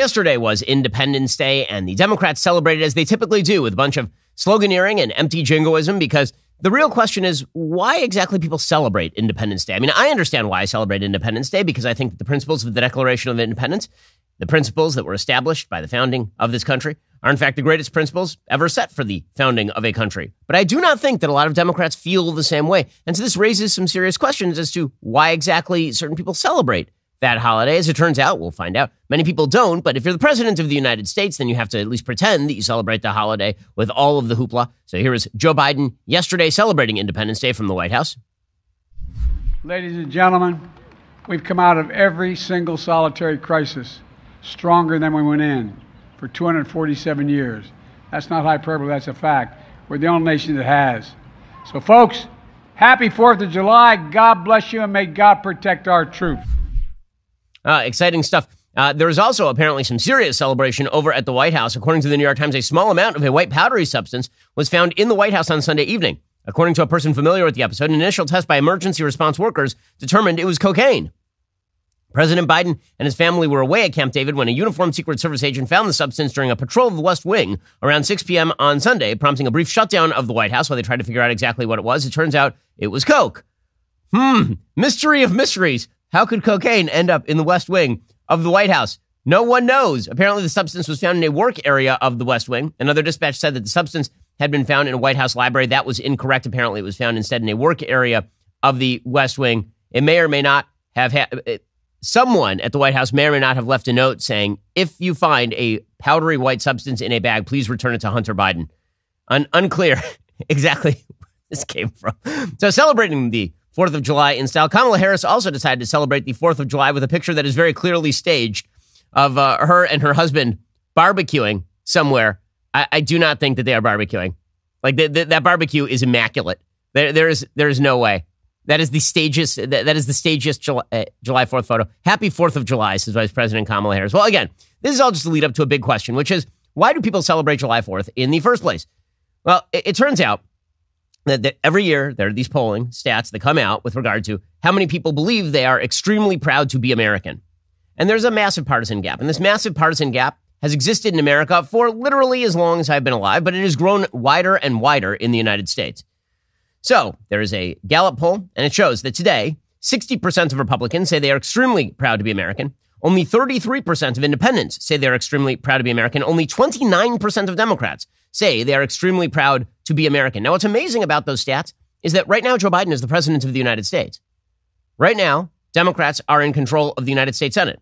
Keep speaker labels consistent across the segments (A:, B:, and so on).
A: Yesterday was Independence Day, and the Democrats celebrated as they typically do with a bunch of sloganeering and empty jingoism, because the real question is why exactly people celebrate Independence Day. I mean, I understand why I celebrate Independence Day, because I think that the principles of the Declaration of Independence, the principles that were established by the founding of this country, are in fact the greatest principles ever set for the founding of a country. But I do not think that a lot of Democrats feel the same way. And so this raises some serious questions as to why exactly certain people celebrate that holiday. As it turns out, we'll find out, many people don't. But if you're the president of the United States, then you have to at least pretend that you celebrate the holiday with all of the hoopla. So here is Joe Biden yesterday celebrating Independence Day from the White House.
B: Ladies and gentlemen, we've come out of every single solitary crisis stronger than we went in for 247 years. That's not hyperbole, that's a fact. We're the only nation that has. So folks, happy 4th of July. God bless you, and may God protect our troops.
A: Exciting stuff. There was also apparently some serious celebration over at the White House. According to the New York Times, a small amount of a white powdery substance was found in the White House on Sunday evening. According to a person familiar with the episode, an initial test by emergency response workers determined it was cocaine. President Biden and his family were away at Camp David when a uniformed Secret Service agent found the substance during a patrol of the West Wing around 6 p.m. on Sunday, prompting a brief shutdown of the White House while they tried to figure out exactly what it was. It turns out it was coke. Mystery of mysteries. How could cocaine end up in the West Wing of the White House? No one knows. Apparently, the substance was found in a work area of the West Wing. Another dispatch said that the substance had been found in a White House library. That was incorrect. Apparently, it was found instead in a work area of the West Wing. It may or may not have someone at the White House may or may not have left a note saying, if you find a powdery white substance in a bag, please return it to Hunter Biden. Unclear exactly where this came from. So celebrating the 4th of July in style, Kamala Harris also decided to celebrate the 4th of July with a picture that is very clearly staged of her and her husband barbecuing somewhere. I do not think that they are barbecuing. Like that barbecue is immaculate. There is no way. That is the stagiest. That is the stagiest July 4th photo. Happy 4th of July, says Vice President Kamala Harris. Well, again, this is all just to lead up to a big question, which is, why do people celebrate July 4th in the first place? Well, it turns out that every year there are these polling stats that come out with regard to how many people believe they are extremely proud to be American. And there's a massive partisan gap. And this massive partisan gap has existed in America for literally as long as I've been alive, but it has grown wider and wider in the United States. So there is a Gallup poll, and it shows that today, 60% of Republicans say they are extremely proud to be American. Only 33% of independents say they're extremely proud to be American. Only 29% of Democrats say they are extremely proud to be American. Now, what's amazing about those stats is that right now, Joe Biden is the president of the United States. Right now, Democrats are in control of the United States Senate.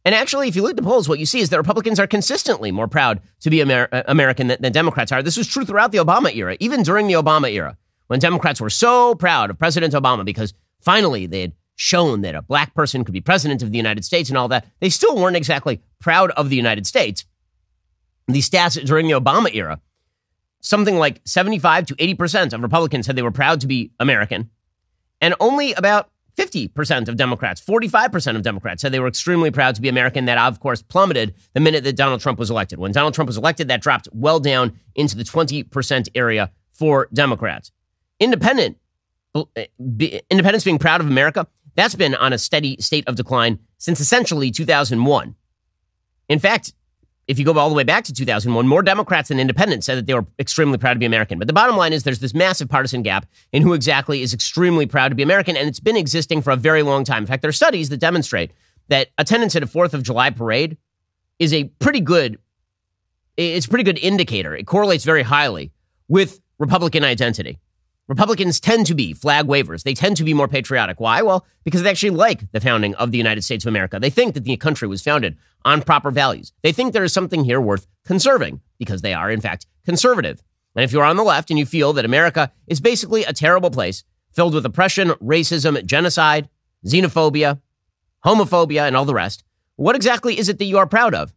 A: And actually, if you look at the polls, what you see is that Republicans are consistently more proud to be American than Democrats are. This was true throughout the Obama era, even during the Obama era, when Democrats were so proud of President Obama because finally they had shown that a black person could be president of the United States and all that. They still weren't exactly proud of the United States. The stats during the Obama era, something like 75 to 80% of Republicans said they were proud to be American. And only about 50% of Democrats, 45% of Democrats said they were extremely proud to be American. That, of course, plummeted the minute that Donald Trump was elected. When Donald Trump was elected, that dropped well down into the 20% area for Democrats. Independents being proud of America, that's been on a steady state of decline since essentially 2001. In fact, if you go all the way back to 2001, more Democrats than independents said that they were extremely proud to be American. But the bottom line is there's this massive partisan gap in who exactly is extremely proud to be American, and it's been existing for a very long time. In fact, there are studies that demonstrate that attendance at a 4th of July parade is a pretty good indicator. It correlates very highly with Republican identity. Republicans tend to be flag wavers. They tend to be more patriotic. Why? Well, because they actually like the founding of the United States of America. They think that the country was founded on proper values. They think there is something here worth conserving because they are, in fact, conservative. And if you're on the left and you feel that America is basically a terrible place filled with oppression, racism, genocide, xenophobia, homophobia, and all the rest, what exactly is it that you are proud of?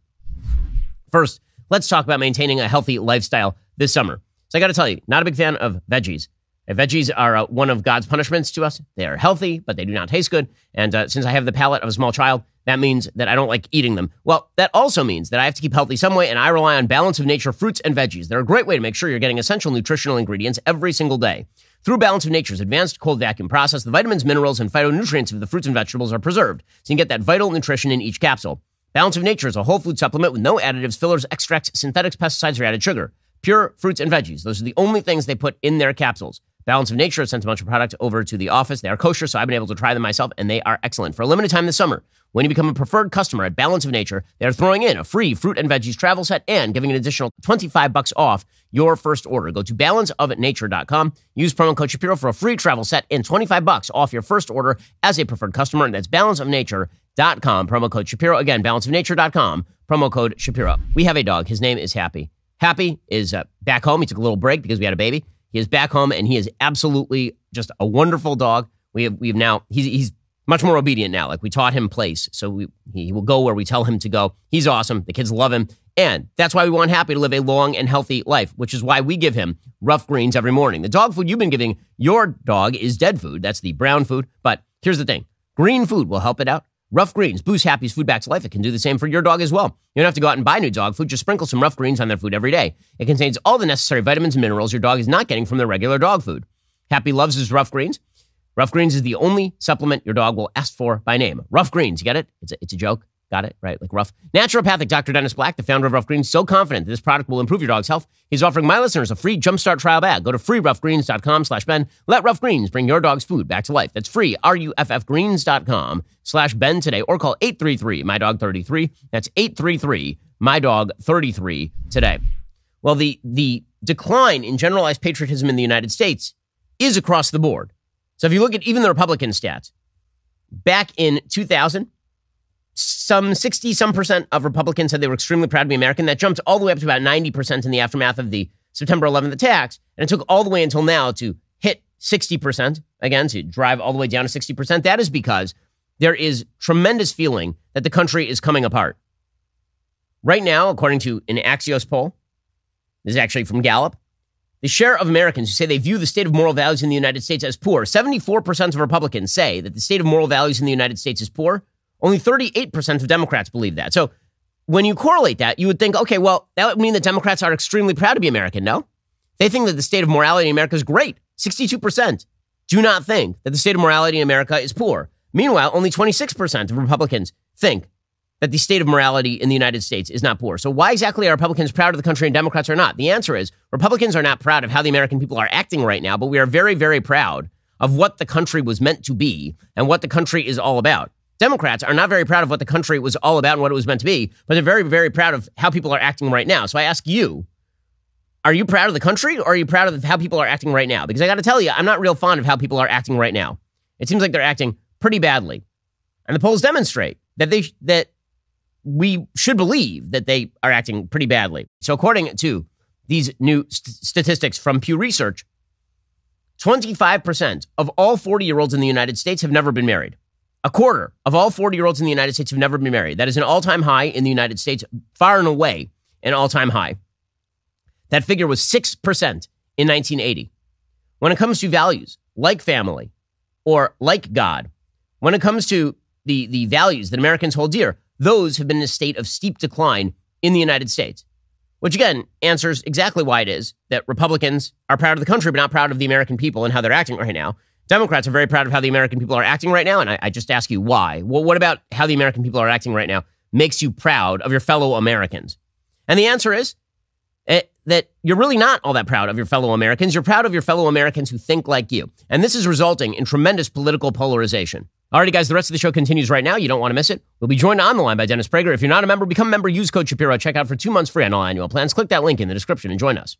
A: First, let's talk about maintaining a healthy lifestyle this summer. So I got to tell you, not a big fan of veggies. Veggies are one of God's punishments to us. They are healthy, but they do not taste good. And since I have the palate of a small child, that means that I don't like eating them. Well, that also means that I have to keep healthy some way, and I rely on balance of nature fruits and veggies. They're a great way to make sure you're getting essential nutritional ingredients every single day. Through Balance of Nature's advanced cold vacuum process, the vitamins, minerals, and phytonutrients of the fruits and vegetables are preserved, so you can get that vital nutrition in each capsule. Balance of Nature is a whole food supplement with no additives, fillers, extracts, synthetics, pesticides, or added sugar. Pure fruits and veggies. Those are the only things they put in their capsules. Balance of Nature has sent a bunch of products over to the office. They are kosher, so I've been able to try them myself, and they are excellent. For a limited time this summer, when you become a preferred customer at Balance of Nature, they are throwing in a free fruit and veggies travel set and giving an additional $25 off your first order. Go to balanceofnature.com. Use promo code Shapiro for a free travel set and $25 off your first order as a preferred customer. And that's balanceofnature.com. Promo code Shapiro. Again, balanceofnature.com. Promo code Shapiro. We have a dog. His name is Happy. Happy is back home. He took a little break because we had a baby. He is back home, and he is absolutely just a wonderful dog. We've now, he's much more obedient now. Like, we taught him place, so he will go where we tell him to go. He's awesome. The kids love him, and that's why we want Happy to live a long and healthy life, which is why we give him rough greens every morning. The dog food you've been giving your dog is dead food. That's the brown food, but here's the thing. Green food will help it out. Rough greens boost Happy's food back to life. It can do the same for your dog as well. You don't have to go out and buy new dog food. Just sprinkle some rough greens on their food every day. It contains all the necessary vitamins and minerals your dog is not getting from their regular dog food. Happy loves his rough greens. Rough greens is the only supplement your dog will ask for by name. Rough greens, you get it? It's a joke. Got it? Right? Like rough. Naturopathic Dr. Dennis Black, the founder of Rough Greens, so confident that this product will improve your dog's health. He's offering my listeners a free Jumpstart trial bag. Go to freeroughgreens.com/Ben. Let Rough Greens bring your dog's food back to life. That's free, ruffgreens.com/Ben today, or call 833-MY-DOG-33. That's 833-MY-DOG-33 today. Well, the decline in generalized patriotism in the United States is across the board. So if you look at even the Republican stats, back in 2000, some 60% of Republicans said they were extremely proud to be American. That jumped all the way up to about 90% in the aftermath of the September 11th attacks. And it took all the way until now to hit 60%, again, to drive all the way down to 60%. That is because there is tremendous feeling that the country is coming apart. Right now, according to an Axios poll, this is actually from Gallup, the share of Americans who say they view the state of moral values in the United States as poor, 74% of Republicans say that the state of moral values in the United States is poor. Only 38% of Democrats believe that. So when you correlate that, you would think, okay, well, that would mean that Democrats are extremely proud to be American, no? They think that the state of morality in America is great. 62% do not think that the state of morality in America is poor. Meanwhile, only 26% of Republicans think that the state of morality in the United States is not poor. So why exactly are Republicans proud of the country and Democrats are not? The answer is Republicans are not proud of how the American people are acting right now, but we are very, very proud of what the country was meant to be and what the country is all about. Democrats are not very proud of what the country was all about and what it was meant to be, but they're very, very proud of how people are acting right now. So I ask you, are you proud of the country or are you proud of how people are acting right now? Because I got to tell you, I'm not real fond of how people are acting right now. It seems like they're acting pretty badly. And the polls demonstrate that we should believe that they are acting pretty badly. So according to these new statistics from Pew Research, 25% of all 40-year-olds in the United States have never been married. A quarter of all 40-year-olds in the United States have never been married. That is an all-time high in the United States, far and away an all-time high. That figure was 6% in 1980. When it comes to values like family or like God, when it comes to the values that Americans hold dear, those have been in a state of steep decline in the United States, which again answers exactly why it is that Republicans are proud of the country but not proud of the American people and how they're acting right now. Democrats are very proud of how the American people are acting right now, and I just ask you why. Well, what about how the American people are acting right now makes you proud of your fellow Americans? And the answer is that you're really not all that proud of your fellow Americans. You're proud of your fellow Americans who think like you. And this is resulting in tremendous political polarization. Alrighty, guys, the rest of the show continues right now. You don't want to miss it. We'll be joined on the line by Dennis Prager. If you're not a member, become a member. Use code Shapiro. Check out for 2 months free on all annual plans. Click that link in the description and join us.